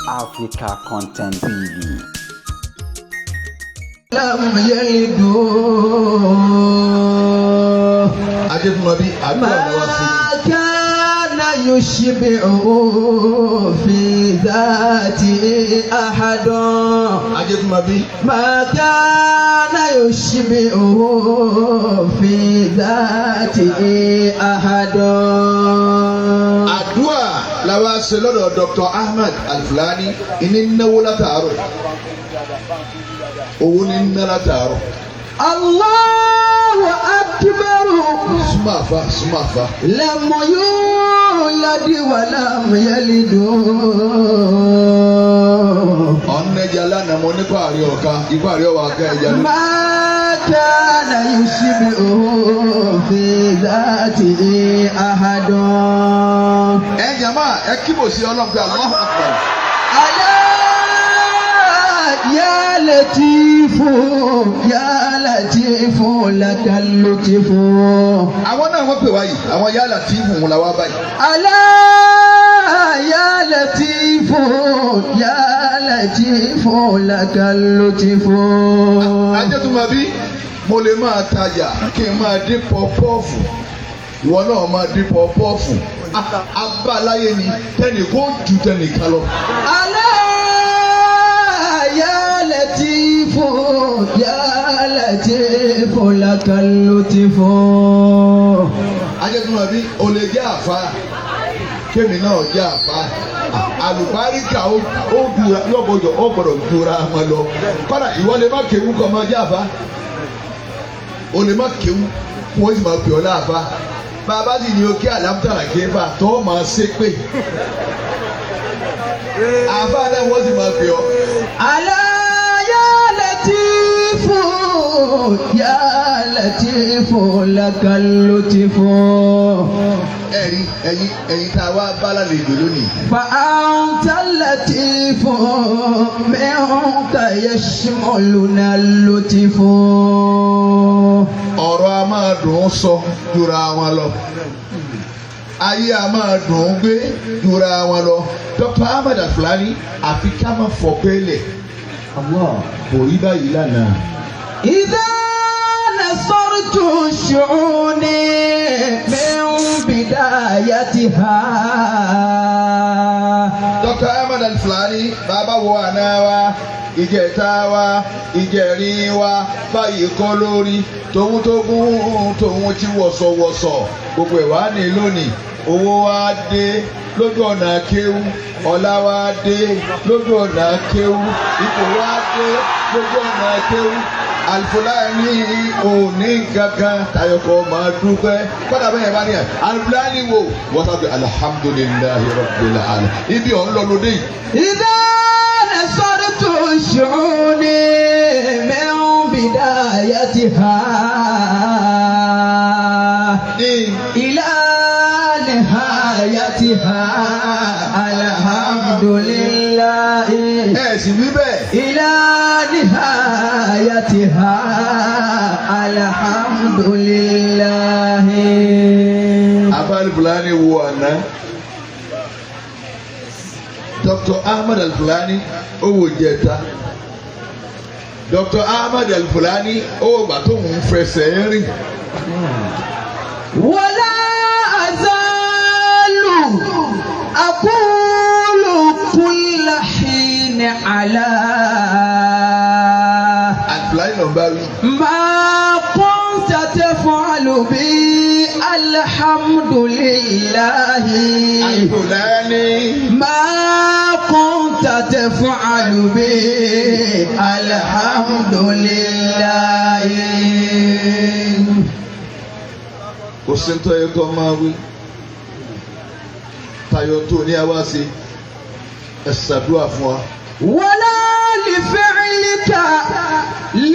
Africa Content TV. لم يلدوا ما كان يشبع في ذاته أحد ما كان يشبع في ذاته أحد. àdúà la wá ṣe lọ́dọ̀ Dr. Ahmad Al-Fulani ìní náwó látàárọ̀ owó ní ná látàárọ̀. Allahu Akbar. Sumafa. Lam yulad wa lam yalid. ọ̀nẹ́jà lánàá mo ní pààrí ọ̀ka ìpààrí ọ̀wà ká ẹja ní. Ma kana yushbi'u fi dhatihi ahadun. ẹ jàmá ẹ kíbò sí ọlọ́pàá Allahu Akbar. Ala ya latifu lakal lutifu. àwọn náà wọ́n pè wá yìí àwọn ya Latifu wọn la wá báyìí. Ala ya latifu lakal lutifu. ajẹ́tùmọ̀ bí mo lè máa tajà kí n máa dín pọ́pọ́ọ̀fù ìwọ náà máa dín pọ́pọ́ọ̀fù abáláyé ni tẹnìkan ju tẹnìkan lọ. Ala ya latifu lakal lutifu. ajẹ́tùmọ̀ bí o lè jẹ́ àfa kémi náà jẹ́ àfa àlùbáríkà ó dura lọ́gbọ̀dọ̀ ó gbọ́dọ̀ dura wọn lọ kọ́dà ìwọ lè má kéwú kọ́ ọmọ jẹ́ àfa o lè má kéwú wọ́n sì máa pè ọ́ láàfa bàbá sì ní o kí àlámtàrà kéfà tó máa ṣe pé àfa náà wọ́n sì máa pè ọ́. Ala ya latifu lakal lutifu. ẹ̀yin tá a wá bá lálejò lónìí. Fa anta latifu minka yashmuluna lutifu. ọ̀rọ̀ a máa dùn ún sọ jura wọn lọ ayé a máa dùn ún gbé jura wọn lọ. Dr. Ahmad Al-Fulani àfi ká máa fọ pẹ́ẹ́lẹ̀ kò rí báyìí lánàá. Idha nasartu shu'uni min bidayatiha. Dr. Ahmad Al-Fulani bàbá wo àná wa ìjẹta wa ìjẹrin wa báyìí kọ́ lórí tòun tó gún tòun tí wọ̀sọ̀wọ̀sọ̀ gbogbo ẹ̀ wá ní lónìí owó wa dé lójú ọ̀nà kéwú ọlá wa dé lójú ọ̀nà kéwú ipò wa dé lójú ọ̀nà kéwú. Al-Fulani òní gangan tayọkọ máa dúpẹ́ kọ́dà bẹ́ẹ̀ bá ní ẹ̀ Al-Fulani wo wọ́n sábẹ alhamdulillahi rabbil alamin ibi ọ̀ ń lọ lóde yìí. Idha nasartu shu'uni min bidayatiha ila nihayatiha alhamdulillahi. ẹ sì wí bẹ́ẹ̀. Ila nihayatiha alhamdulillahi. Al-Fulani wo àná Dr. Ahmad Al-Fulani ó wò jẹta Dr. Ahmad Al-Fulani ó wò gbà tó ń fẹsẹ̀ rìn. Wala azalu aqulu kulla hin ala. Al-Fulani ló ń bá wí. Ma kunta taf'alu bi alhamdulillahi. Al-Fulani. Ma kunta taf'alu bi alhamdulillahi. Kò sí ní tọ́yẹ kọ́ máa wí tayọ tó ní àwa ṣe ẹ ṣàdúrà fún wa. Wala li fi'lika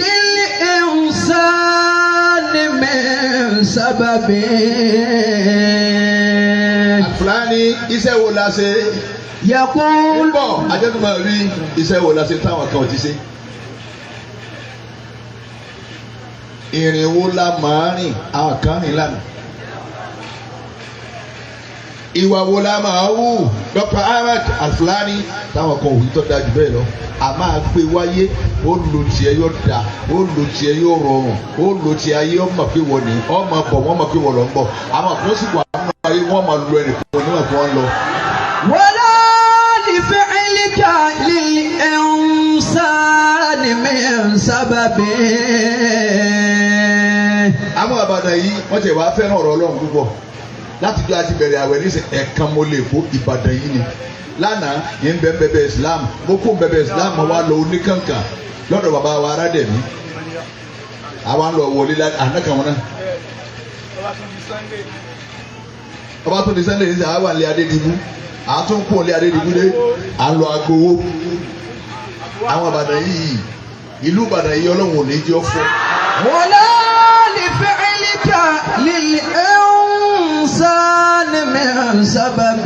lil insani min sababin. Al-Fulani iṣẹ́ wo la ṣe. Yaqul. bọ̀ ajẹ́tùmọ̀ rí iṣẹ́ wo la ṣe táwọn kan ò ti ṣe. ìrìn wo la máa rìn àwọn kan rìn lánàá. ìwà wo la máa wù Dr. Ahmed Al-Fulani táwọn kan òwú tó dájú bẹ́ẹ̀ lọ a máa gbé wáyé ó lo tiẹ̀ yóò da ó lo tiẹ̀ yóò rọrùn ó lo tiẹ̀ ayé ó mọ̀ pé wọ́n ní ó mọ̀ bọ̀ wọ́n mọ̀ pé wọ́n lọ ń bọ̀ àwọn kan sì wà nínú ayé wọ́n máa lo ẹnì kan níwọ̀n tí wọ́n lọ. ولا لفعلك للإنسان من سبب. àwọn àbàdàn yìí wọ́n ti wá fẹ́ràn ọ̀rọ̀ Ọlọ́run púpọ̀ láti bí a ti bẹ̀rẹ̀ àwẹ̀ ní ẹ̀ẹ̀kan mo lè kó Ìbàdàn yìí ni lánàá yìí ń bẹ́ẹ̀ Islam mo kó bẹ́ẹ̀ Islam wa lọ oníkànkà lọ́dọ̀ bàbá wa Arádẹ̀mí àwa ń lọ wọlé ànákàn wọn náà ọba tó di Sunday ní sẹ́ àwa ń lé Adédìbú àtúnkù ń lé Adédìbú dé à ń lọ agbowó àwọn Ìbàdàn yìí ìlú Ìbàdàn yìí Ọlọ́run ò ní jẹ́ fún. ولا لفعلك للإنسان من سبب.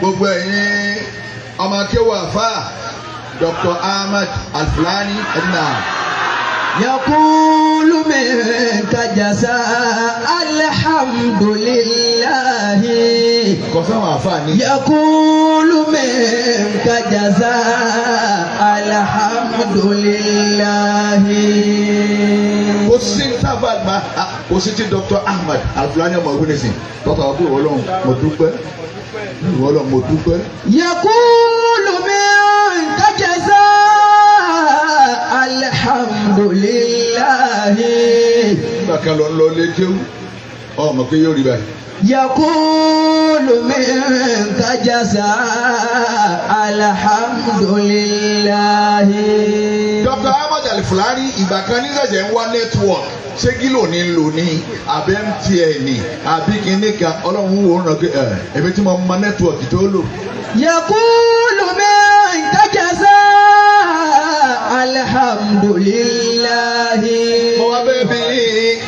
gbogbo ẹ̀yin ọmọ akéwà fà Dr. Ahmed Al-Fulani ẹ̀dínà. يقول منك جزاء الحمد لله. kọfẹ́ wọn àfà ni. يقول منك جزاء الحمد لله. kò sí tábà gba kò sí ti Dr. Ahmed Al-Fulani ọmọ ìwé nìsín tọ́ka ọdún ìwọ́lọ́hún mo dúpẹ́ ìwọ́lọ́hún mo dúpẹ́. يقول منك جزاء الحمد لله. nígbà kan lọ lé kéwù ọmọ pé yóò rí báyìí. يقول منك جزاء الحمد لله. Dr. Ahmed Al-Fulani ìgbà kan ní ṣẹ̀ṣẹ̀ ń wá network ṣé gílò ní lò ní àbẹ́ MTN àbí kìíní kan Ọlọ́run wò ó ràn pé ẹ̀mí tí mo mọ network tó lò. يقول منك جزاء الحمد لله. mo wá bẹ́ẹ̀ bí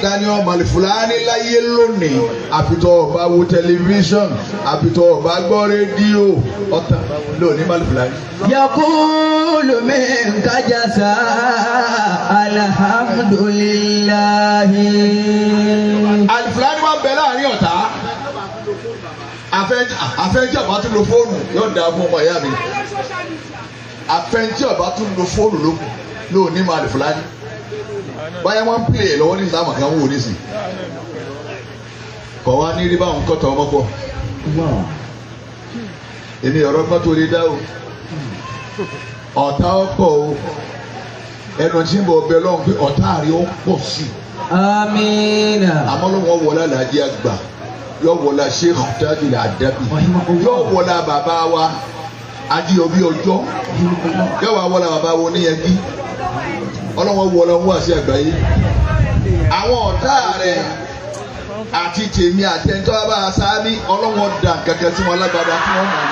Daniel Al-Fulani láyé lónìí àfitọ́ ọba wo tẹlifíṣọ̀n àfitọ́ ọba gbọ́ rédíò ọ̀tá lónìí Al-Fulani. يقول منك جزاء الحمد لله. Al-Fulani máa ń bẹ láàrin ọ̀tá àfẹ́jọ́ ọba tún lo fóònù yóò dáa fún ọmọ ìyá mi àfẹ́jọ́ ọba tún lo fóònù lónìí Al-Fulani báyà wọ́n ń pè é lọ́wọ́ ní ìsáàmù kan wò ní sìn kọ̀ wá ní rí báwọn kọ́tọ̀ ọmọ pọ̀ èmi ọ̀rọ̀ gbọ́n tó lè dá o ọ̀tá ọ̀pọ̀ o ẹnu tí ń bọ̀ ọbẹ̀ lọ́hùn pé ọ̀tá rí ó pọ̀ sí i. آمين. àmọ́ ló wọ́n wọlé alájí àgbà yóò wọlé Sheikh Tajul Adabi yóò wọlé bàbá wa Ajíyọ̀bí ọjọ́ yóò wá wọlé bàbá wa Oníyẹgí ọlọ́wọ́ wọlé wọn wá sí àgbáyé àwọn ọ̀tá rẹ̀ àti tèmi àtẹ̀ntọ́ bá a sáábí ọlọ́wọ́ dà kẹ̀kẹ́ tí wọ́n lágbàdo àti wọ́n mọ̀ ọ́.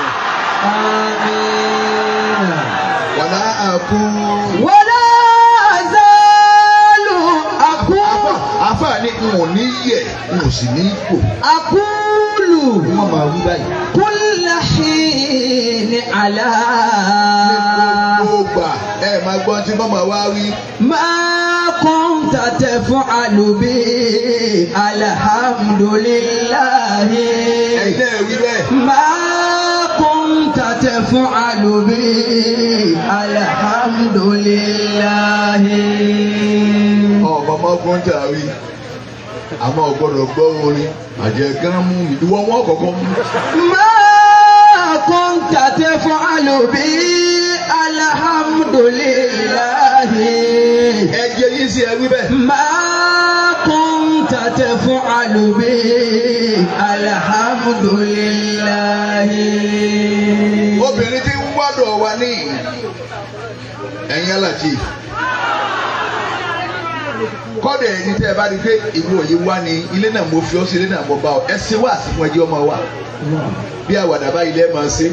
آمين. wàlá àkú. ولا أزال أقول àfààní n ò ní yẹ n ò sì ní kò. أقول wọ́n máa wí báyìí. كل حين على gbogbo gbà ẹ máa gbọ́ tí wọ́n máa wá wí. ما كنت تفعل به الحمد لله. ẹ̀yin náà wí bẹ́ẹ̀. ما كنت تفعل به الحمد لله. ọmọ ọgbọ́n jà wí àmọ́ ọgbọ́dọ̀ gbọ́ orin àjẹgán mú ìdíwọ́ wọn kọ̀ọ̀kan mú. ما كنت تفعل به الحمد لله. ẹ jẹ́ yín sí ẹ wí bẹ́ẹ̀. ما كنت تفعل به الحمد لله. obìnrin tí ń wádọ̀ wa ní ẹ̀yìn aláàjì kọ́dọ̀ ẹ̀yin tẹ́ ẹ bá rí pé ìwọ yìí wá ní ilé náà mo fi ọ́ sí ilé náà mo bá ọ ẹ ṣe wá àsìkò ẹjẹ́ ọmọ wa bí àwàdà bá ilé máa ṣe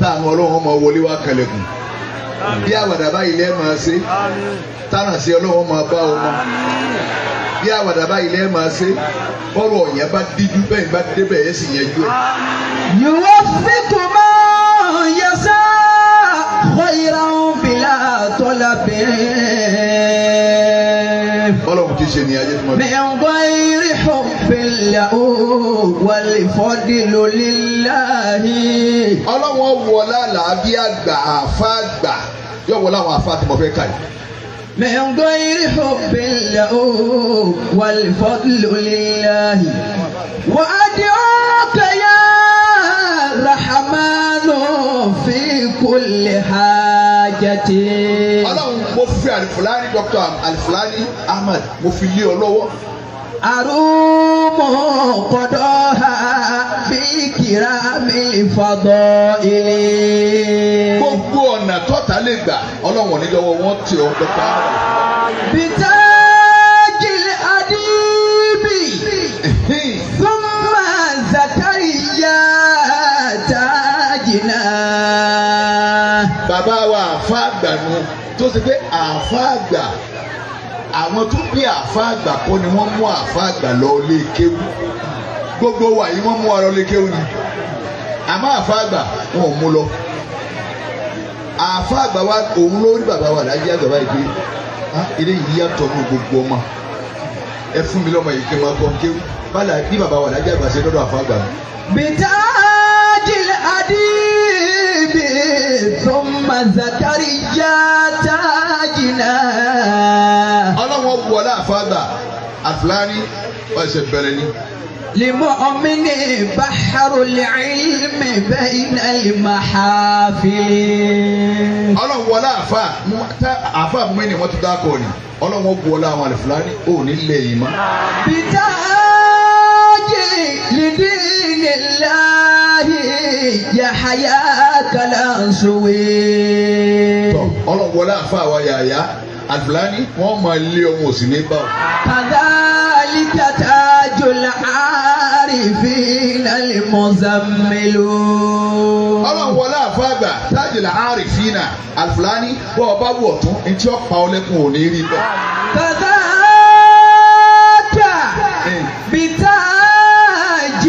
táwọn ọlọ́run ọmọ wọlé wá kẹlẹ̀kùn bí àwàdà bá ilé máa ṣe táwọn àṣẹ ọlọ́run ọmọ bá ọmọ bí àwàdà bá ilé máa ṣe bọ́rọ̀ ọ̀yàn bá díjú bẹ́ẹ̀ bá débẹ̀ ẹ̀ sì yẹn jó ẹ̀. يوفق من يشاء خيرا بلا طلب ọlọ́run ti ṣe ní ayé tí mo bí. من غير حب له والفضل لله. ọlọ́wọ́n wọlá làbí àgbà àfa àgbà yóò wọlé àwọn àfa àti mọ̀fẹ́ ká yìí. من غير حب له والفضل لله وأدعوك يا رحمن في كل حاجة. ọlọ́run mo fi Alifulani Dr. Alifulani Ahmad mo fi lé ọ lọ́wọ́. أروم قضاها بكرام الفضائل. gbogbo ọ̀nà tọ́ta lè gbà ọlọ́run oníjọ́wọ́ wọn ti ọ Dr. Ahmad. بتاج الأديب ثم زكريا تاجنا. bàbá wa àfa àgbà nu tó ṣe pé àfa àgbà àwọn tó bí àfa àgbà kọ́ ni wọ́n mú àfa àgbà lọ lé kéwú gbogbo wa yìí wọ́n mú wa lọ lé kéwú ni àmọ́ àfa àgbà wọn ò mú lọ àfa àgbà wa òun ló rí bàbá wa lájẹ́ àgbà báyìí pé ilé yìí yàtọ̀ ní gbogbo ọmọ ẹ fún mi lọ́mọ yìí kí n máa kọ́ kéwú bálá bí bàbá wa lájẹ́ àgbà ṣe lọ́dọ̀ àfa àgbà mi. بتاج الأديب ثم زكريا تاجنا. ọlọ́wọ́n bu ọlá àfa àgbà Alifulani ọ̀sẹ̀ bẹ̀rẹ̀ ni. لمؤمن بحر العلم بين المحافل. ọlọ́run wọlé àfa mi ni wọ́n ti dákọ̀ ni ọlọ́run bu ọlá àwọn Alifulani ò ní lè yìí mọ́. بتاج لدين الله يحيى كالأنسوي. ọlọ́run wọlé àfa wa yàyà Alifulani wọ́n máa lé ọmọ òsì ní bá. كذلك تاج العارفين المزمل. ọlọ́run wọlé àfa àgbà Tajul Arifina Alifulani bọ́ ọ bá wù ọ̀tún etí ọ̀pá ọlẹ́kùn ò ní rí bẹ́ẹ̀. كذاك بتاج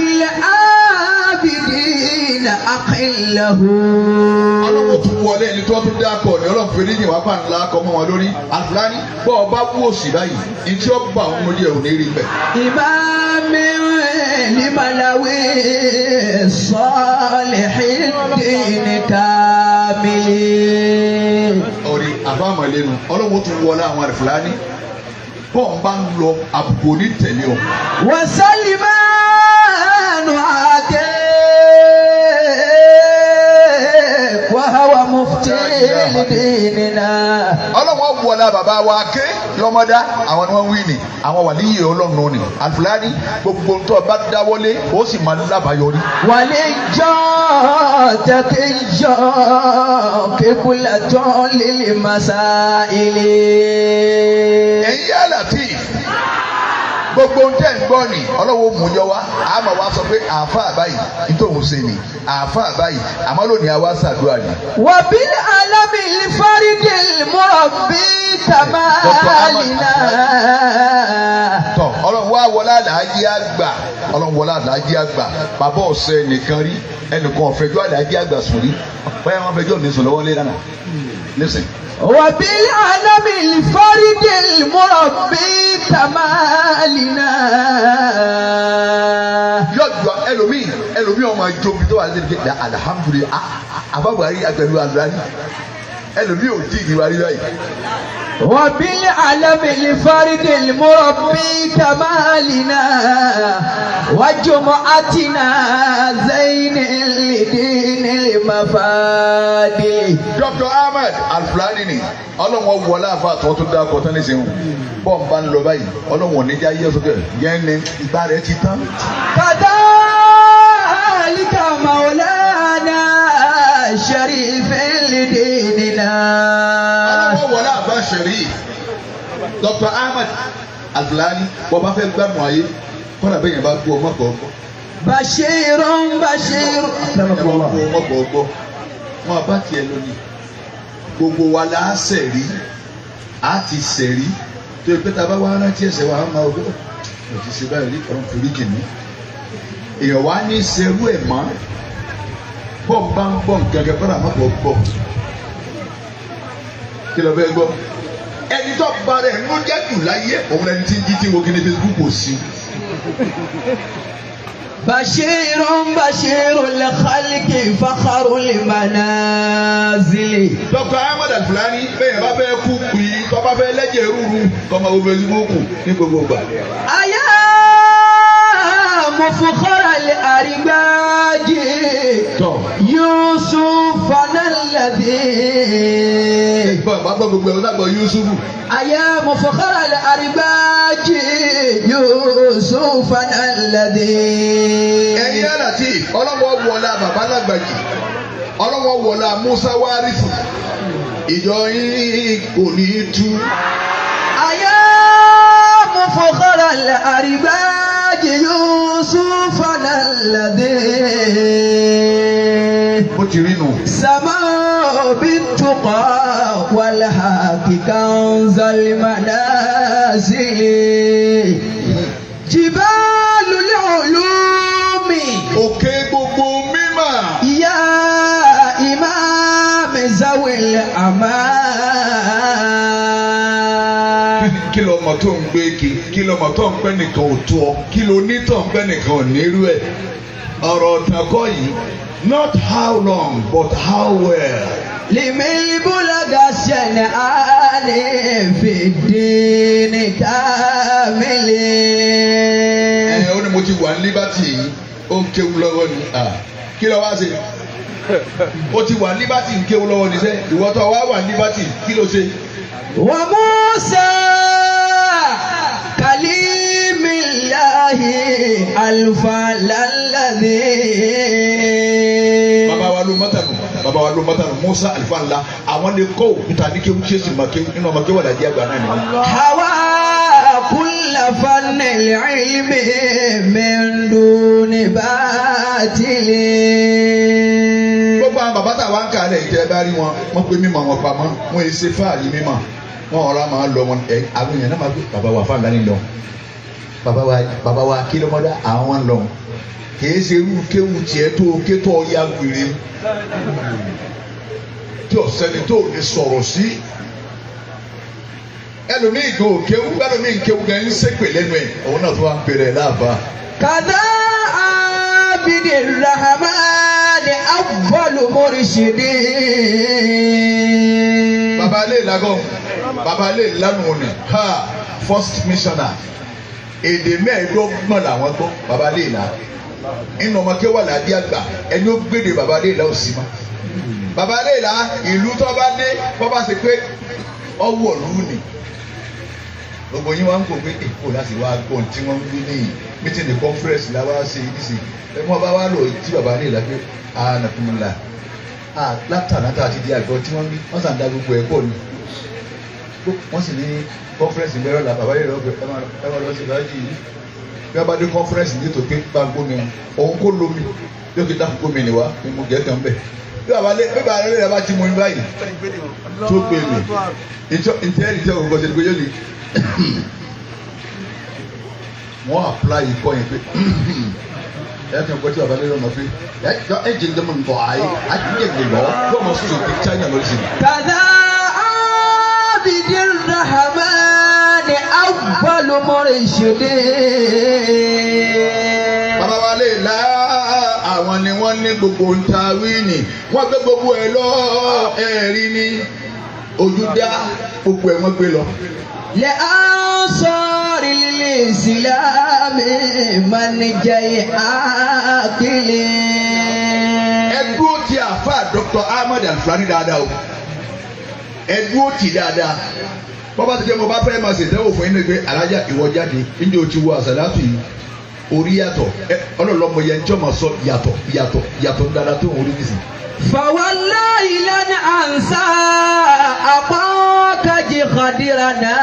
العابدين أقله. ọlọ́run tún wọlé ẹni tó tún dákọ̀ ni ọlọ́run fi níyìn wá pàǹdà kọ́ mọ́ wọn lórí Alifulani bọ́ ọ bá wù òsì báyìí etí ọ̀pá òun lórí ẹ̀ ò ní rí bẹ́ẹ̀. إمام لملوي صالح الدين كامل. orí àbámọ̀lẹ́nu ọlọ́run tún wọlé àwọn Alifulani bọ́ọ̀ bá ń lọ àbùkù ní tẹ̀lé ọ. وسلمان عاكف وهو مفتي لديننا. ọlọ́wọ́n wọlé bàbá wa ké lọ́mọdá àwọn ni wọ́n wí ni àwọn wà níyì ọlọ́run ni Alifulani gbogbo tó bá dáwọ́lé ó sì máa ń lábàáyọrí. ولجا تكجا قبلة للمسائل. ẹ̀yin yá Latif gbogbo ń tẹ̀ ń gbọ́ ni ọlọ́wọ́ mú yọ wá àmọ́ wá sọ pé àáfà àbáyìí nítòhún ṣe ni àáfà àbáyìí àmọ́ lónìí àwa ṣàdúrà ni. وبالعلم الفرد المربي كمالنا. tọ ọlọ́run wá wọlé àdájí àgbà ọlọ́run wọlé àdájí àgbà bàbá ọ̀sẹ̀ nìkan rí ẹnìkan ọ̀fẹ́jọ́ àdájí àgbà sùn rí báyà wọn fẹjọ́ mi sùn lọ́wọ́ lé lánàá lẹ́sìn. وبالعلم الفرد المربي كمالنا. yọjọ ẹlòmíì ọmọ ìjọbi tó wà ní ẹgbẹ alihamudulilayi ababuhari agbẹnu alurani ẹlòmíì ò tí ì níwájú báyìí. وبالعلم الفرد المربي كمالنا وجمعتنا زين الدين المفادي. Dr. Ahmad Alifulani ni ọlọ́wọ́n wọlé àfa àtọ́ tó dá ọkọ̀ tán ní sẹ́wọ̀n bọ́ọ̀ bá ń lọ báyìí ọlọ́wọ́n oníjà yíyọ sókè yẹn ní ìgbà rẹ̀ ti tán. كذلك مولانا شريف لديننا. ọlọ́wọ́n wọlé àfa Sharif Dr. Ahmad Alifulani bọ́ọ̀ bá fẹ́ gbàmù ayé kọ́nà bẹ́ẹ̀ yẹn bá gbọ́ ọmọ kọ̀ọ̀kọ̀. بشير بشير. ọmọ kọ̀ọ̀kọ̀ wọn bá tiẹ̀ lónìí gbogbo wa la sẹ̀rí a ti sẹ̀rí tó yẹ pé tá a bá wá rántí ẹsẹ̀ wa máa wọ bẹ́ẹ̀ mo ti ṣe báyìí rí ọ̀run forí jì mí èèyàn wá ní serú ẹ̀ mọ́ bọ́ọ̀ bá ń gbọ́ nǹkan kẹ́kọ́ náà má bọ̀ gbọ́ kí ló fẹ́ gbọ́ ẹni tó bá rẹ̀ ló jẹ́ jù láyé òun ẹni tí ń jí tí wo kí ni Facebook ò sí بشير بشير الخلق فخر المنازل. Dr. Ahmad Al-Fulani bẹ́ẹ̀ bá fẹ́ kú pì í tó bá fẹ́ lẹ́jẹ̀ rúru kọ́mọ wo Facebook ní gbogbo ìgbà. أيا مفخر الأرباج يوسف الذي. Bàbá gbogbo ẹ̀ ọ̀dàgbọ̀ Yusufu. أيا مفخر الأرباج يوسف الذي. Ẹ̀yin àlàtì ọlọ́wọ́ wọlá bàbá lágbàjì ọlọ́wọ́ wọlá Musa Wárìsì ìjọ yín kò ní tú. أيا مفخر الأرباج يوسف الذي. Bó ti rí nù. سماء بالتقى والحق كنز المنازل. جبال العلوم. Òkè gbogbo mímà. يا إمام ذوي الأمان. Kí ló mọ̀ tó ń gbé kí ló mọ̀ tó ń pẹ́ nìkan ò tó ọ kí ló ní tó ń pẹ́ nìkan ò nírú ẹ̀ ọ̀rọ̀ ọ̀tàkọ́ yìí not how long but how well. لمن بلغ الشنآن في الدين كامل. Ó ní mo ti wà ní Liberty yìí ó ń kéwu lọ́wọ́ ni kí ló wá ṣe ó ti wà ní Liberty ń kéwu lọ́wọ́ ni sẹ́ ìwọ tó wá wà ní Liberty kí ló ṣe. وموسى كليم الله الفعل الذي. Bàbá wa ló mọ́tànù Musa Alifánla àwọn lè kọ́ òkúta ní kéwu ṣe sì nínú ọmọ kéwàá dàjí àgbà náà ni wọ́n. هوى كل فن العلم من دون باطل. Gbogbo àwọn bàbá táwa ń kà lẹ̀ ìjẹ́ bá rí wọn wọ́n pé mímọ̀ wọn pamọ́ wọn èsè fáàrí mímọ̀ wọn ọ̀rọ̀ máa lọ wọn àwọn èèyàn náà máa gbé bàbá wa fáàlà ní lọ bàbá wa kí ló mọ́ dá àwọn lọ kìí ṣe irú kéwù tiẹ̀ tó kétọ́ ya wèrè tí ọ̀sẹ́ni tó lè sọ̀rọ̀ sí ẹlòmíì gan òkéwù ẹlòmíì kéwù gan ń ṣépè lẹ́nu ẹ̀ òun náà tó wá ń pèrè ẹ̀ láàbà. كذا عابد الرحمن أول مرشد. Baba le lagọ baba le lanu ni ha first missioner èdè mẹ́ẹ̀ẹ́dọ́gbọ̀n làwọn gbọ́ baba le la inú ọmọ kéwà ládìí àgbà ẹni ó gbèdè baba le la ó sì ma baba le la ìlú tó bá dé bó bá ṣe pé ọwọ́ lù ní gbogbo yín wá ń kó pé èkó láti wá gbọ́n tí wọ́n ń gbé ní meeting the conference la wá ṣe yìí sí ẹ mọ́ bá wá lò tí baba le la pé anakunla látàná tá a ti di àgbọ̀ tí wọ́n sàn dá gbogbo ẹ̀ pọ̀ ni wọ́n sì ní conference mẹ́rọ̀ là bàbá yẹn lọ́gbẹ̀ ẹ máa lọ sí ìdájí yìí bí wọ́n bá dé conference ní ètò pé gbàgbó mi òun kó lomi yóò fi dáhùn gómìn ní wa ni mo jẹ́ kàn bẹ̀ bí bàbá rẹ̀ bá ti mú mi báyìí tó pè mí ìtẹ́ òkú kọ́sẹ̀ pé yóò ní wọ́n apply ikọ́ yẹn pé ẹ kàn gbọ́ tí bàbá lérò ọmọ pé ẹ jẹ́ ǹjẹ́ mo ń bọ̀ ayé àti ǹjẹ́ mi lọ yóò mọ̀ sùn ní China lọ sí. كذا عابد الرحمن أول مرشد. Bàbá wa lè la àwọn ni wọ́n ní gbogbo ntàwí ni wọ́n gbé gbogbo ẹ̀ lọ ẹ̀rí ni ojú dá gbogbo ẹ̀ wọ́n gbé lọ. لأنصار الإسلام من جاي عاقل. Ẹ dúró ti àfa Dr. Ahmad Al-Fulani dáadáa o ẹ dúró ti dáadáa bọ́bá ti jẹ́ mo bá fẹ́ máa ṣètẹ́wò fún yín ní pé alájà ìwọ jáde níjẹ́ o ti wo àṣàlátù yìí orí yàtọ̀ ọlọ́lọ́mọ yẹn tí ọmọ sọ yàtọ̀ dáadáa tó ń orí nìsín. فوالله لن أنسى أخاك جخدرنا.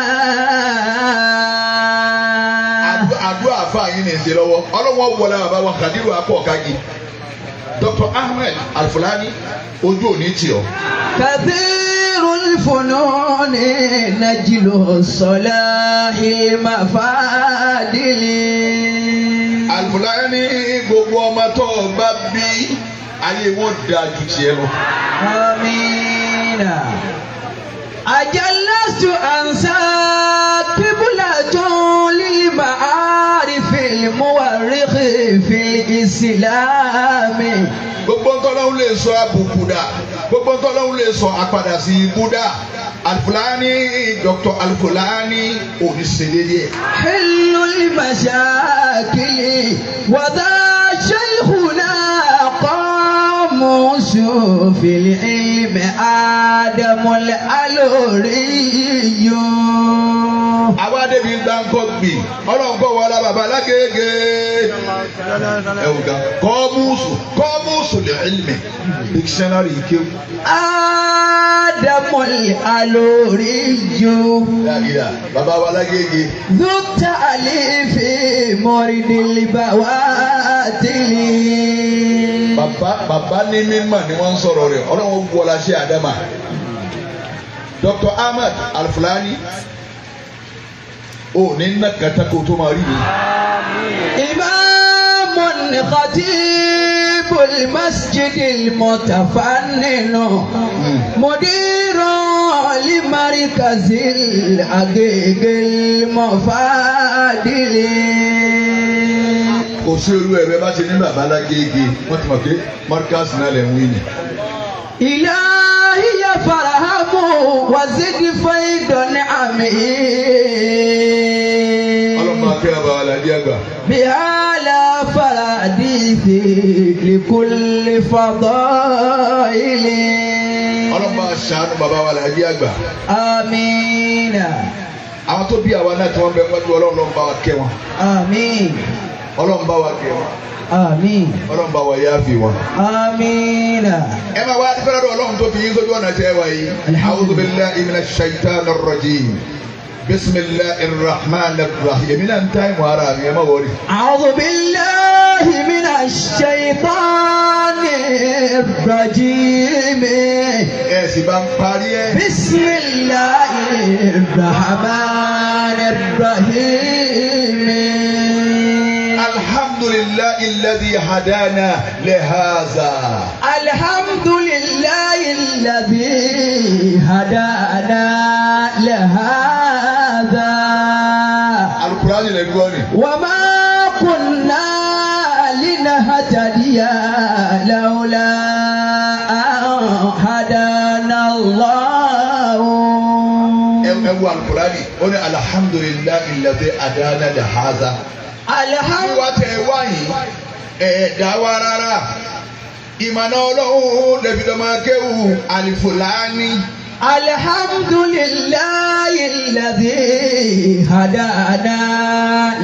àdúrà àfa yín ní ìṣe lọ́wọ́ ọlọ́wọ́ wọlé bàbá wa Kadiru akọ̀ kági Dr. Ahmad Al-Fulani ojú òní tì ọ́. كثير الفنون نجل الصلاح المفادل. Al-Fulani gbogbo ọmọ tó bá bí ayé wọn da ju tiẹ̀ lọ. آمين. أجلست أنسى قبلة للمعارف المؤرخ في الإسلام. gbogbo ntọ́lọ́hún lè sọ àbùkù dà gbogbo ntọ́lọ́hún lè sọ àpàdà sí ibú dà Al-Fulani Dr. Al-Fulani oníṣẹ́lẹ́yẹ. حل المشاكل وذا شيخنا قاموس في العلم آدم الألوري. àwa débi gbàǹkọ gbì ọlọ́nkọ wọlé baba lágége ẹ̀wù gan kọ́mùsù lè ilmi dictionary kéwù. آدم الألوري dáadáa baba wa lágége. ذو التأليف مرد البواتل. baba ní mímọ̀ ni wọ́n ń sọ̀rọ̀ rẹ̀ ọlọ́run wọlé ṣe àdámà. Dr. Ahmad Al-Fulani o ní nàkàtà kó tó máa rí mi. إمام خطيب المسجد المتفنن مدير لمركز الحقيق المفادل. kò sí olú ẹ̀rọ bá ṣe ní bàbá lágége wọ́n ti mọ̀ pé Markaz náà lè ń wí ni. إلهي فرحم وزد فيض نعمه. ọlọ́mọ akẹ́rẹ́ bàbá làdí àgbà. بهذا فراديث لكل فضائل. ọlọ́mọ aṣáánú bàbá wa làdí àgbà. آمين àwọn tó bí àwa náà tí wọ́n bẹ wájú ọlọ́run ló ń bá wa kẹ́ wọn. آمين ọlọ́run bá wa kẹ́ wọn. آمين ọlọ́run bá wa yááfì wọn. آمين. ẹ máa wá dúpẹ́ lọ́dọ̀ ọlọ́run tó fi yín sójú ọ̀nà tẹ́ wa yìí. a'udhu billahi minash shaitanir rajim. bismillahir rahmanir rahim. èmi náà ń tá ìmọ̀ ara mi ẹ má wọrí. أعوذ بالله من الشيطان الرجيم. ẹ sì bá ń parí ẹ. بسم الله الرحمن الرحيم. alhamdulillahi alladhi hadana lihaza. الحمد لله الذي هدانا لهذا. alukurani lè gbọ́ ni. وما كنا لنهتدي لولا أن هدانا الله. ẹ wo alukurani ó ní alhamdulillahi alladhi hadana lihaza. الحمد wíwá tẹ wáyé ẹ̀ẹ́dá wa rárá ìmọ̀nà ọlọ́run lẹ́fìdọ́mọ́kéwù Al-Fulani. الحمد لله الذي هدانا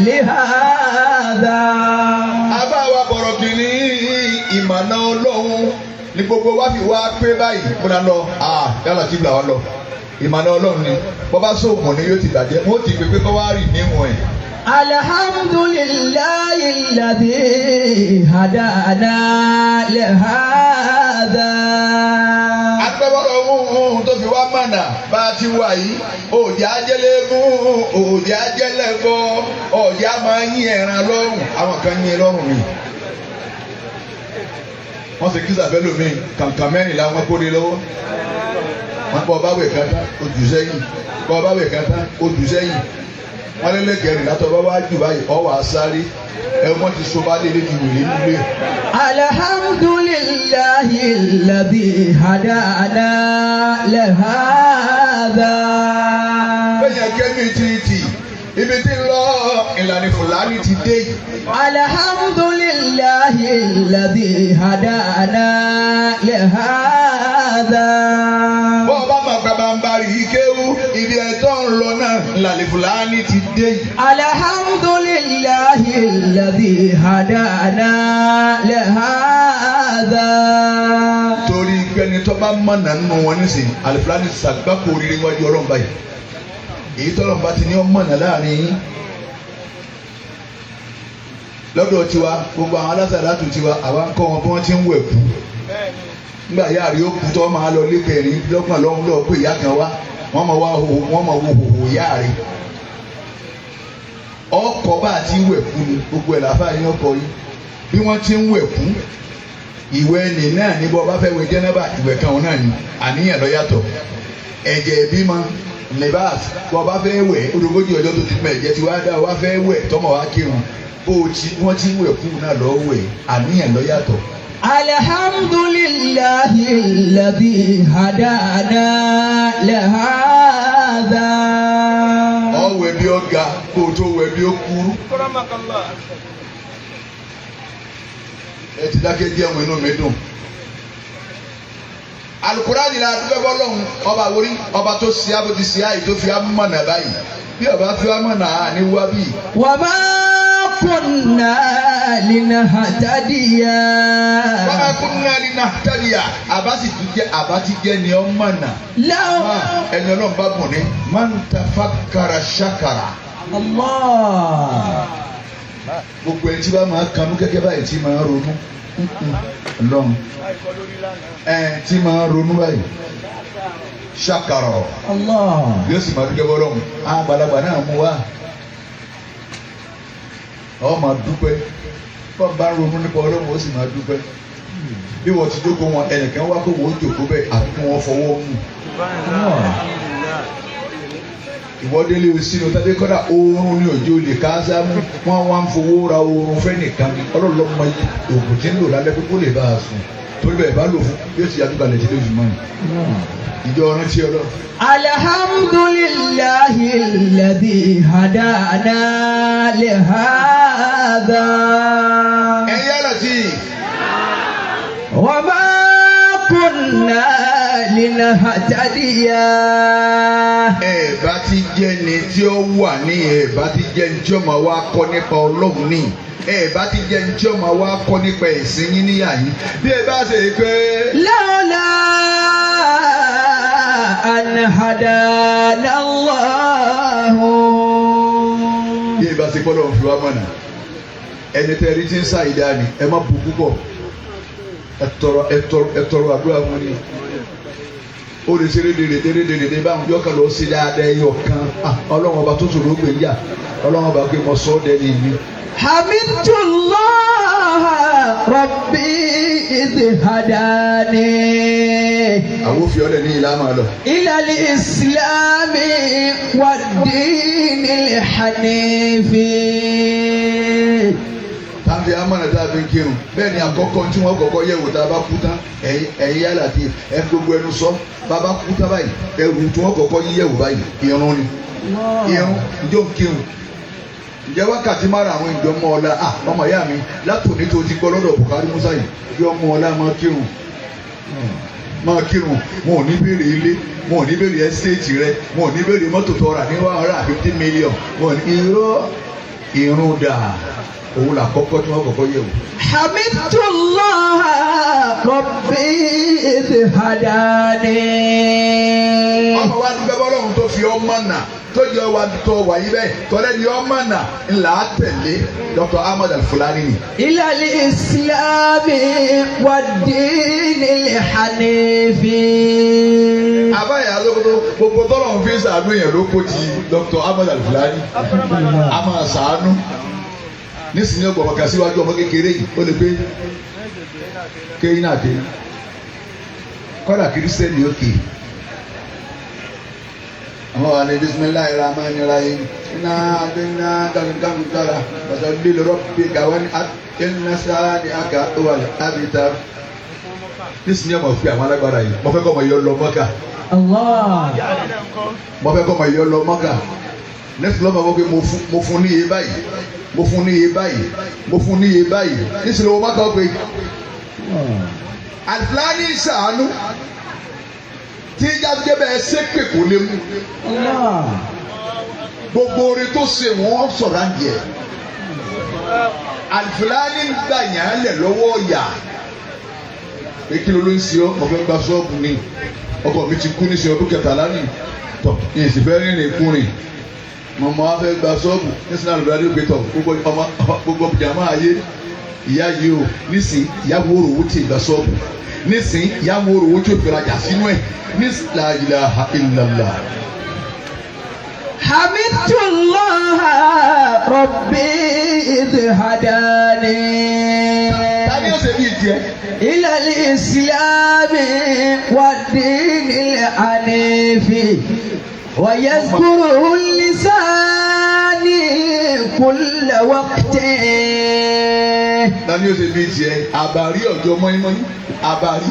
لهذا. abáwa bọ̀rọ̀ kìíní ìmọ̀nà ọlọ́run ní gbogbo wa fi wá pé báyìí múná lọ yálà tí ìgbà wa lọ ìmọ̀nà ọlọ́run ni bọ́bá sóògùn ni yóò ti bàjẹ́ wọ́n ti pèpè kọ́ wá rì níwọ̀n ẹ̀. الحمد لله الذي هدانا لهذا. agbẹ́bọ̀rọ̀ ohun tó fi wá mọ̀nà bá a ti wà yìí òjì ajẹ́lẹ́gún òjì ajẹ́lẹ́gọ́ òjì á máa yín ẹran lọ́rùn àwọn kan yín lọ́rùn mi. wọ́n sì kí sàfẹ́ lómi kàǹkà mẹ́rin làwọn kórè lọ́wọ́ wọ́n bọ́ ọba wẹ̀ kátá ojú sẹ́yìn bọ́ ọba wẹ̀ kátá ojú sẹ́yìn wọ́n lé lẹ́gẹ̀ẹ́rì látọ̀ bá wá jù báyìí ọwọ́ àsáré wọ́n ti so bá lé lédi wèrè nílé. الحمد لله الذي هدانا لهذا. bẹ́ẹ̀ kẹ́mi títì ibi tí ń lọ ìlànà Fúlàní ti dé yìí. الحمد لله الذي هدانا لهذا. bọ́ ọba máa gba bàǹbarì yìí kéwú ibi ẹ̀tọ́ ń lọ náà ìlànà Fúlàní ti dé yìí. الحمد لله الذي هدانا لهذا. torí gbẹni tó bá mọ̀nà nínú wọn nísìnyí Al-Fulani sàgbákò oríire wájú ọlọ́run báyìí èyí tọ́lọ́run bá ti ní ọ mọ̀nà láàrin yín lọ́dọ̀ tiwa gbogbo àwọn alásàlátù tiwa àwa ń kọ́ wọn bí wọ́n ti ń wẹ̀ kú nígbà yá rí ó kú tó máa lọ lẹ́kẹ̀rin lọ́gbọ̀n lọ́hún lọ́ọ́ pé ìyá kan wá wọ́n máa wo hòhò yá rí ọkọ̀ bá ti ń wẹ̀ kú ni gbogbo ẹ̀ láfa yín ọkọ̀ yìí bí wọ́n ti ń wẹ̀ kú ìwẹ̀ ẹni náà ní bọ́ bá fẹ́ wẹ̀ jẹ́nẹ́bà ìwẹ̀ kan náà ni àníyàn ló yàtọ̀ ẹ̀jẹ̀ ìbímọ nìbáàs bọ́ bá fẹ́ wẹ̀ olùkójì ọjọ́ tó ti mọ ẹ̀jẹ̀ tí wàá dá wàá fẹ́ wẹ̀ tọmọ wàá kírun bó ti wọ́n ti ń wẹ̀ kú náà lọ́ọ́ wẹ̀ àníyàn ló yàtọ̀. alhamdulillahi alladhi hadana lahadha. ọ̀wẹ̀ bí ó ga kó o tó wẹ̀ bí ó kúrú. ẹ ti dákẹ́ díẹ̀ wọn inú mi dùn. Al-Qur'ani la dúpẹ́ bọ́lọ́hún ọba wórí ọba tó ṣe abodi ṣe àyè tó fi amọ̀nà báyìí bí ọba fi amọ̀nà ní wábì. wa ma kunna linahtadiya. wa ma kunna linahtadiya àbá ti jẹ́ ni ọmọ̀nà. ẹni ọlọ́run bá bùn ní man tafakkara shakara. Allah. gbogbo ẹni tí wàá máa kanú gẹ́gẹ́ báyìí tí máa ronú lọ́n tí máa ronú báyìí ṣàkàrọ̀ yóò sì máa dúpẹ́ bọ́lọ́hún àgbàlagbà náà mú wá ọ máa dúpẹ́ bọ́n bá ń ronú nípa ọlọ́run ó sì máa dúpẹ́ bí wọ́n ti jókòó wọn ẹnìkan wá kó wọ́n jókòó bẹ́ẹ̀ àfi kí wọ́n fọwọ́ mú ìwọ́délé sínú tàbí kọ́dà oorun ní òjò lè káásá mú wọ́n wá ń fowó ra oorun fẹ́ nìkan ní ọlọ́lọ́mọ òògùn tí ń lò lálẹ́ pé kó lè bá a sùn torí bẹ́ẹ̀ bá lò fún yóò sì yàtúkà lè ṣe lóṣù mọ́ ìjọ ọ̀run tí ọlọ́. alhamdulillahi alladhi hadana li hadha. ẹ̀yà láti. wa ma kunna linahtadiya. bá ti jẹ́ ni tí ó wà ní bá ti jẹ́ ni tí ó máa wá kọ́ nípa ọlọ́run ní bá ti jẹ́ ni tí ó máa wá kọ́ nípa ẹ̀sìn yín níyà yín bí bá ṣe pé. lawla an hadana Allahu. bí bá ṣe kọ́ lọ́run fi wá mọ̀nà ẹni tẹ́ rí tí ń ṣàìdá ni ẹ má bu púpọ̀ ẹ tọrọ àdúrà wọn ni ó lè ṣe rédèrèdè báwọn yọ kan lọ sí dáadáa ẹyọ kan ọlọ́run ọba tó sòrò gbè yá ọlọ́run ọba pé mo sọ ọ́ dẹ́ni mi. hamidullah rabbi idh hadani. àwọn òfin ọ̀lẹ̀ ní ìlà máa lọ. ilal islami wad dinil hanifi. táǹtì amọ̀nà tá a fi ń kírun bẹ́ẹ̀ ni àkọ́kọ́ tí wọ́n kọ́kọ́ yẹ̀wò tá a bá kú tán ẹ̀yin yálà tí ẹ gbogbo ẹnu sọ bàbá kú tán báyìí ẹrù tí wọ́n kọ́kọ́ yẹ̀wò báyìí irun ni irun ìjọ ń kírun ǹjẹ́ wákàtí mara àwọn ìjọ mọ́ ọ̀la ọmọ ìyá mi látòní tó ti gbọ́ lọ́dọ̀ Bùkárí Musa yìí yọ mọ́ ọ̀la máa kírun wọn ò ní béèrè ilé wọn ò ní béèrè ẹ́sítéètì rẹ wọn ò ní béèrè mọ́tò tó rà ní $150 million wọn ò ní irun dáa òun là kọ́kọ́ tí wọ́n kọ́kọ́ yẹ̀ wò. hamidullah rabbi idh hadani. ọmọ wa dúpẹ́ bọ́lọ́run tó fi ọmọ nà tó yẹ wa tó wà yí bẹ́ẹ̀ tọ́lẹ́ ni ọmọ nà ńlá tẹ̀lé Dr. Ahmad Al-Fulani ni. ilal islami wad dinil hanifi. àbáyé alókoto gbogbo tọ́lọ̀ ń fi sàánú yẹn ló kó ti Dr. Ahmad Al-Fulani a máa sàánú nísìnyí ọgbọ̀n ọmọ kan síwájú ọmọ kékeré yìí ó lè pé kéyìn náà kéyìn kọ́dà kírísítẹ́nì òkè àwọn wà ní bisimilayi rahman rahim iná abinna kankankanra wasalli lirabbi gawan inna sani aka wal abita nísìnyí ọmọ fi àwọn alágbára yìí mo fẹ́ kọ́ ọmọ yọ lọ Mọ́kà mo fẹ́ kọ́ ọmọ yọ lọ Mọ́kà nísìnyí ọmọ wọ́n pé mo fún ní iye báyìí mo fún ní iye báyìí mo fún ní iye báyìí nísìnyí owó Mọ́kà ó pé Al-Fulani ṣàánú tí jáde bẹ́ẹ̀ ṣépè kò lè mú gbogbo orin tó ṣe wọ́n sọ̀rọ̀ àjẹ́ Al-Fulani gbà yàn lẹ̀ lọ́wọ́ ọ̀yà ekele ló ń ṣe ọ́ ọ̀fẹ́ gba ṣọ́ọ̀bù ni ọkọ mi ti kú ní ṣe ọdún kẹtàlá ní tọ̀ ní ìsìnfẹ́ rìnrìn kúrin mọ̀mọ́ wa fẹ́ gba ṣọ́ọ̀bù nísìnyí Al-Fulani gbé tọ̀ gbogbo jàmá ayé ìyá yìí o nísìnyí ìyá wo rò wó tí ì gba ṣọ́ọ̀bù nísìnyí ìyá wo rò wó tí ò fi rajà sínú ẹ̀ nísìnyí la ilaha illallah. hamidullah rabbi idh hadani. tani ó ṣe bí ìjẹ. ilal islami wad dinil hanifi wa yazkuruhu lisani كل وقت. Tani o ṣe bí tiẹ̀ àbárí ọjọ́ mọ́ínmọ́ín àbárí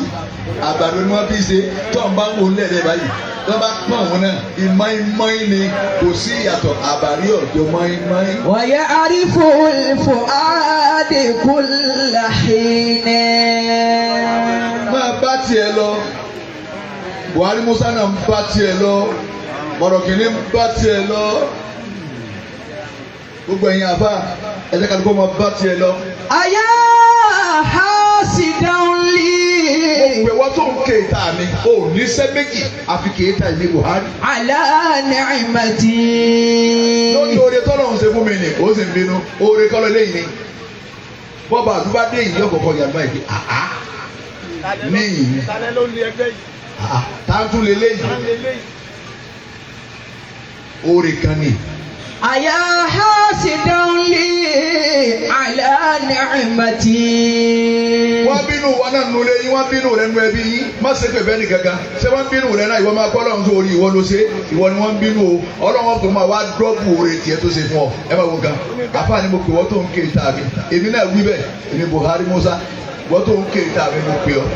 ni wọ́n fi ṣe tó ń bá ń wò lẹ́ẹ̀dẹ́ báyìí tó bá pọ̀ wọn náà ìmọ́ínmọ́ín ni kò sí ìyàtọ̀ àbárí ọjọ́ mọ́ínmọ́ín. ويعرف الفؤاد كل حين. máa bá tiẹ̀ lọ Buhari Musa náà ń bá tiẹ̀ lọ Mọ̀rọ̀kìnní ń bá tiẹ̀ lọ gbogbo ẹ̀yin àbá ẹ̀jẹ̀ kan kó máa bá tiẹ̀ lọ. أيا حاسدا لي pé wọ́n tó ń ké ìta mi ò ní sẹ́ méjì àfi ké ìta ìlú Buhari. على نعمتي. lórí oore tọ́lọ́run ṣe fún mi ni ó sì ń bínú oore kọ́lọ́ lẹ́yìn ni bọ́ba àdúgbò dé ìyá ọ̀kọ̀ọ̀kan yàgbá ìdí àá níyìn ni táǹtún lè léyìn oore kan ni. أيا حاسدا لي على نعمتي. wọ́n bínú wọn náà nulẹ̀ yín wọ́n bínú rẹ̀ nu ẹbí yín má ṣe pè bẹ́ẹ̀ ni gangan ṣé wọ́n bínú rẹ̀ náà ìwọ máa kọ́ lọ́run tó orí ìwọ ló ṣe ìwọ ni wọ́n bínú o ọlọ́wọ́n tó máa wá dọ́ọ̀bù oore tiẹ̀ tó ṣe fún ọ ẹ máa wo gan àfa ni mo pè wọ́n tó ń ké ìta mi èmi náà wí bẹ́ẹ̀ èmi Buhari Musa wọ́n tó ń ké ìta mi mo pè ọ́.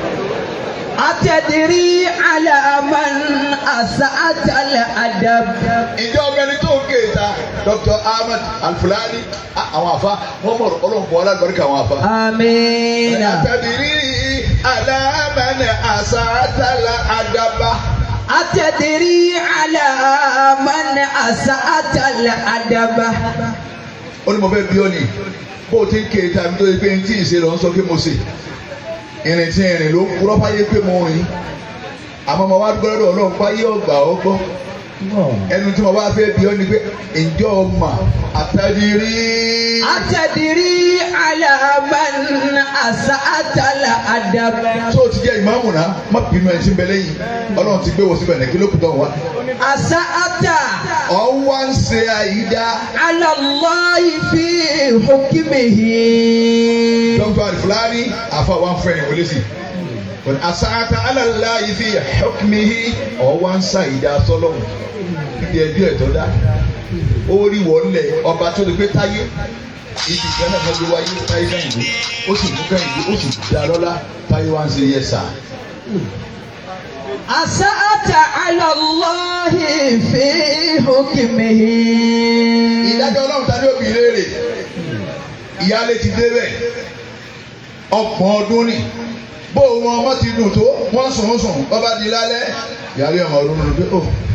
أتدري على من أسأت الأدب. ìjọ ọgbẹni tó ń ké ìta Dr. Ahmed Al-Fulani àwọn afa wọn mọ Ọlọ́run fún alágbàríkà àwọn afa. آمين. àtàdírí aláàmánì àṣàtàlà àdàbà. أتدري على من أسأت الأدب. ó ní mo fẹ́ bí ọ ní bó o ti ń ké ìta mi tó yẹ pé n tí ì ṣe lọ ń sọ pé mo ṣe ìrìn tí ìrìn ló kúrọ́ fáyé pé mo rìn àmọ́ mo wá gbọ́dọ̀ Ọlọ́run fáyé ọgbà ọgbọ́ ẹnu tí mo bá fẹ́ bí ọ ní pé ǹjọ́ ọmọ àtàdírí. أتدري على من أسأت الأدب. tó o ti jẹ́ ìmáàmù náà má bínú ẹ̀ tí ń bẹ lẹ́yìn Ọlọ́run ti gbé wọ síbẹ̀ ní kí ló kù tó wá. أسأت ọwọ́ ń ṣe àyídá. على الله في حكمه. Dr. Al-Fulani afa wa ń fẹ́ ni wọlé sí i asa'ata ala Allahi fi hukmihi ọwọ́ ń ṣe àyídá sọ́lọ́mù níbi ẹbí ẹ̀tọ́ dá ó rí wọlé ọba tó lè gbé táyé ibi ìfẹ́ náà ló wáyé táyé náà ìlú ó sì mú kẹ́hìndé ó sì dá lọ́lá táyé wá ń ṣe yẹ sà. أسأت على الله في حكمه. ìdájọ́ Ọlọ́run ta ni òbí léèrè ìyáálé ti débẹ̀ ọgbọ̀n ọdún ni bó wọn ọmọ ti dùn tó wọ́n sùn bàbá di lálẹ́ ìyáálé ọmọ ọdún ló dé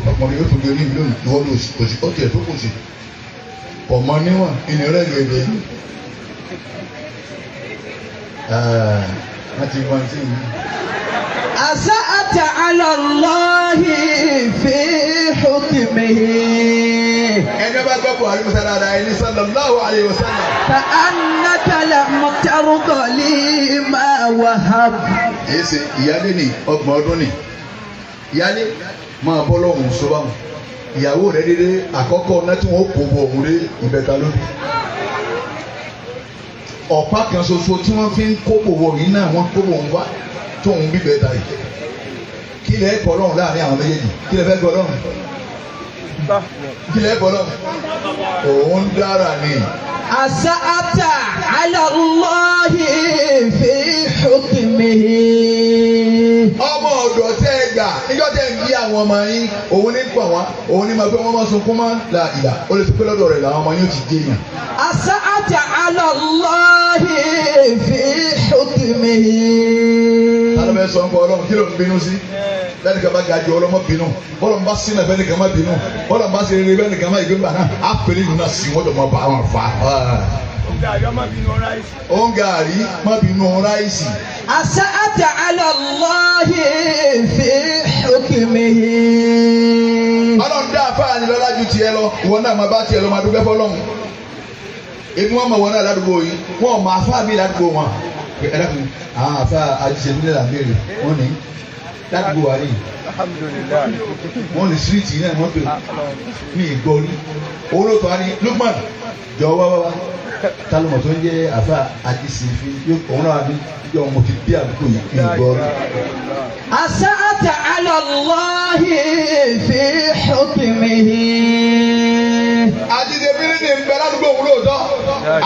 ọkùnrin yóò tún gbé ní ìlú ìwọ ló kò sí ó tiẹ̀ tó kò sí ọmọ níwọ̀n ìnira gẹ̀gẹ̀ yìí wọ́n ti wọ́n ti yìí. أسأت على الله في حكمه. ẹni bá gbọ́ Buhari Musa dáadáa ẹni sallallahu alayhi wa sallam. كأنك لم ترضى لي ما وهب. èyí ṣe ìyáálé ní ọgbọ̀n ọdún ni ìyáálé máa bọ́ lọ́hùn sọ́bà ìyàwó rẹ̀ dédé àkọ́kọ́ náà tí wọ́n kó bọ̀ òun dé ìbẹ̀ta lónìí. ọ̀pá kan ṣoṣo tí wọ́n fi ń kó bọ̀ wọ̀ yìí náà wọ́n kó bọ̀ òun wá tóun bíbẹ̀ ta yìí. kí lẹ kọ́ lọ́hùn láàrin àwọn méjèèjì kí lẹ fẹ́ kọ́ lọ́hùn. kí lẹ kọ́ lọ́hùn. òun dára ni. أسأت على الله في حكمه. ọmọ ọ̀dọ̀ tẹ́ ẹ gbà níjọ́ tẹ́ ń bí àwọn ọmọ yín òun ní pọ̀ wọ́n òun ní máa pé wọ́n máa sunkún mọ́ la ìlà ó lè ti pé lọ́dọ̀ rẹ̀ làwọn ọmọ yín ó ti dé yàn. أسأت على الله في حكمه. tálọ́ bẹ sọ ń kọ Ọlọ́run kí ló ń bínú sí bẹ́ẹ̀ nìkan bá ga jù ọlọ́mọ bínú bọ́lọ̀ ń bá sínú bẹ́ẹ̀ nìkan má bínú bọ́lọ̀ ń bá ṣe rere bẹ́ẹ̀ nìkan má ìgbé gbà náà á pèlè ìlú náà sí wọ́n jọ máa bá wọn fà á. ó ń gàrí má bínú ráìsì. أسأت على الله في حكمه. Ọlọ́run dá àfáà ní lọ́lá ju tiẹ̀ lọ ìwọ náà máa bá tiẹ̀ lọ máa dúpẹ́ fọ́lọ́run. èmi wọn mọ wọn náà ládùúgbò yìí wọn ò máa àfáà mi ládùúgbò wọn. ẹ dákun àwọn àfáà àjíṣẹ́bílẹ̀ làbẹ́rẹ̀ wọ́n ní ládùúgbò wa yìí wọ́n ní síríìtì náà wọ́n pè mí ìgbọ́ rí owó ló tọ́ wa ní Lukman jọ wá kálùmọ̀ tó ń jẹ́ àfa àdìsífi òun náà ní yọ mo ti bí àdúgbò yìí kí n gbọ́ rí. أسأت على الله في حكمه. àdìsífi ní ní ìbẹ̀ ládùúgbò òun lóòótọ́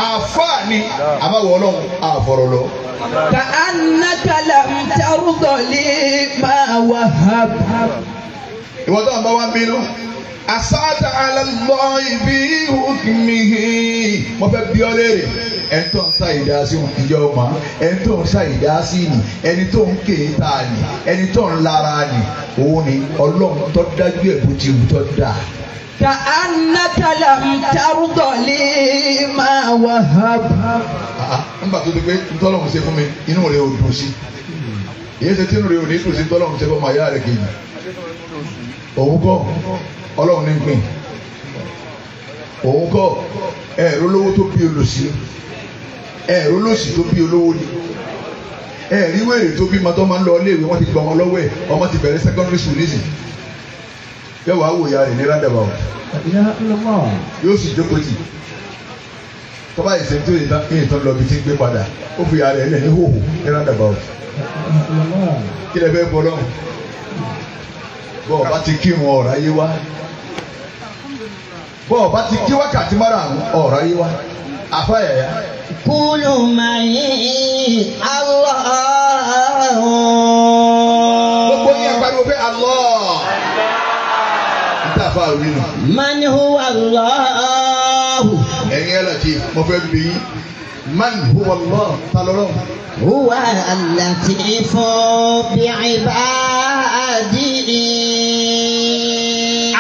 àfáàní àbáwọ̀ ọlọ́run àfọ̀rọ̀ lọ. كأنك لم ترض لي ما وهب. ìwọ tó ń bá wa bínú asáàtà alálọ́ ibi hukmihi mo fẹ́ bí ọ léèrè ẹni tó ń sa ìdásí ìjọ ọmọ ẹni tó ń sa ìdásí ni ẹni tó ń kéèta ni ẹni tó ń lára ni òun ni ọlọ́run tó dájú ẹ̀ bó ti wù tó dà. كأنك لم ترض لي ما وهب. nígbà tó ti pé ntọ́lọ́run ṣe fún mi inú rẹ̀ ò dùn sí èyí ṣe tí inú rẹ̀ ò ní dùn sí ntọ́lọ́run ṣe fún ọmọ ayá rẹ̀ kejì òun kọ́ ọlọ́run ní pín òun kọ́ ẹ̀rọ lówó tó bí olòṣì ẹ̀rọ lòṣì tó bí olówó ni ẹ̀rí wèrè tó bí mọ́tọ́ máa ń lọ iléèwé wọ́n ti gbọ́ wọn lọ́wọ́ ẹ̀ ọmọ ti bẹ̀rẹ̀ secondary school nísìn yóò wá wò ya rẹ̀ ní rádàbà o yóò sì jókòó tì tọ́ba ìṣẹ́ tó yẹ tán lọ bí ti ń gbé padà ó fi ya rẹ̀ lẹ̀ ní hòhò ní rádàbà o kí lè fẹ́ bọ́ lọ́hùn bọ́ọ̀ bá ti kírun ọ̀rọ̀ ayé wá bọ́ọ̀ bá ti kí wákàtí márùn-ún ọ̀rọ̀ ayé wá àfáyàyà. kúlù màyí Allah. gbogbo yín àgbàdo pé Allah. níta fà wí nù. man huwa Allah. ẹ̀yin ẹ̀ láti mo fẹ́ bí yín man huwa Allah ta lọ́rọ́. huwa al-latifu bi'ibadihi.